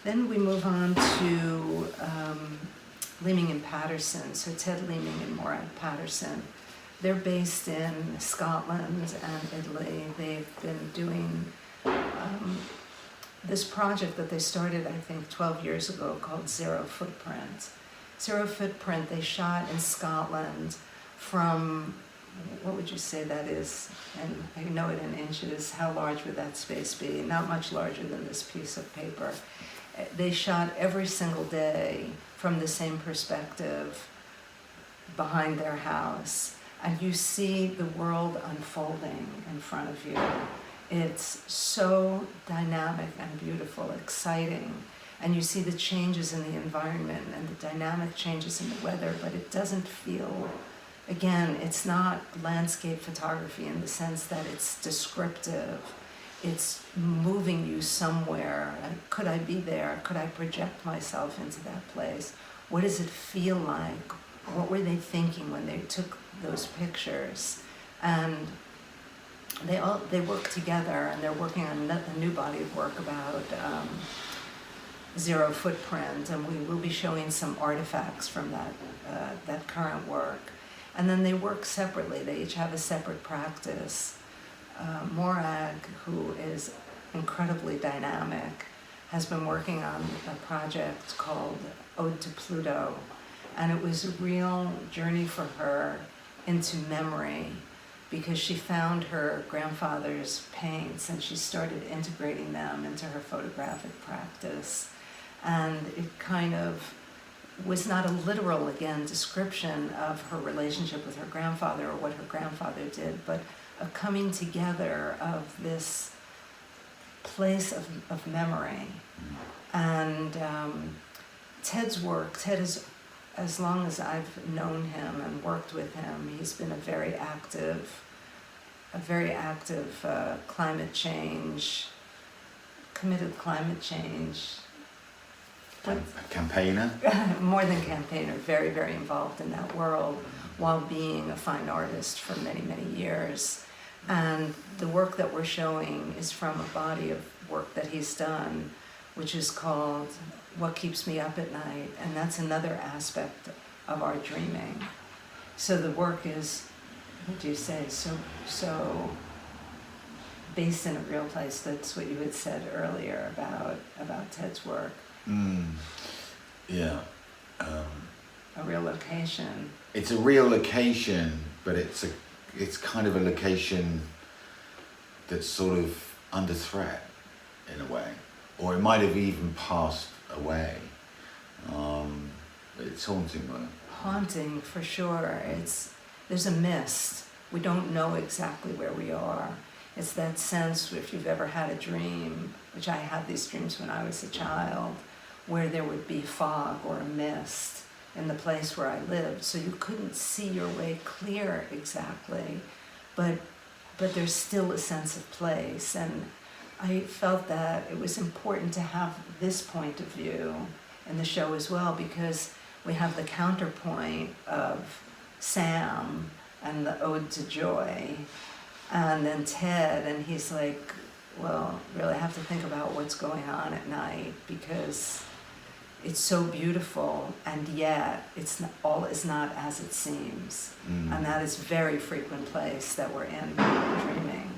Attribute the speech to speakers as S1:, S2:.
S1: Then we move on to Leeming and Paterson. So Ted Leeming and Morag Paterson. They're based in Scotland and Italy. They've been doing this project that they started, I think, 12 years ago called Zero Footprint. Zero Footprint, they shot in Scotland from, what would you say that is? And I know it in inches. How large would that space be? Not much larger than this piece of paper. They shot every single day from the same perspective behind their house. And you see the world unfolding in front of you. It's so dynamic and beautiful, exciting. And you see the changes in the environment and the dynamic changes in the weather, but it doesn't feel, again, it's not landscape photography in the sense that it's descriptive. It's moving you somewhere. Could I be there? Could I project myself into that place? What does it feel like? What were they thinking when they took those pictures? And they work together, and they're working on a new body of work about Zero Footprint, and we will be showing some artifacts from that current work. And then they work separately. They each have a separate practice. Morag, who is incredibly dynamic, has been working on a project called Ode to Pluto, and it was a real journey for her into memory, because she found her grandfather's paints and she started integrating them into her photographic practice. And it kind of was not a literal, again, description of her relationship with her grandfather or what her grandfather did, but a coming together of this place of memory. And Ted's work, Ted is, as long as I've known him and worked with him, he's been a very active climate change, committed climate change.
S2: Campaigner?
S1: More than campaigner, very, very involved in that world while being a fine artist for many, many years. And the work that we're showing is from a body of work that he's done, which is called What Keeps Me Up at Night, and that's another aspect of our dreaming. So the work is, what do you say, so based in a real place. That's what you had said earlier about Ted's work.
S2: Yeah.
S1: A real location.
S2: It's a real location, but it's kind of a location that's sort of under threat in a way, or it might have even passed away. It's haunting though.
S1: Haunting for sure. There's a mist. We don't know exactly where we are. It's that sense, if you've ever had a dream, which I had these dreams when I was a child, where there would be fog or a mist in the place where I lived, so you couldn't see your way clear exactly, but there's still a sense of place. And I felt that it was important to have this point of view in the show as well, because we have the counterpoint of Sam and the Ode to Joy, and then Ted, and he's like, well, really have to think about what's going on at night, because it's so beautiful, and yet all is not as it seems. And that is a very frequent place that we're in when we're dreaming.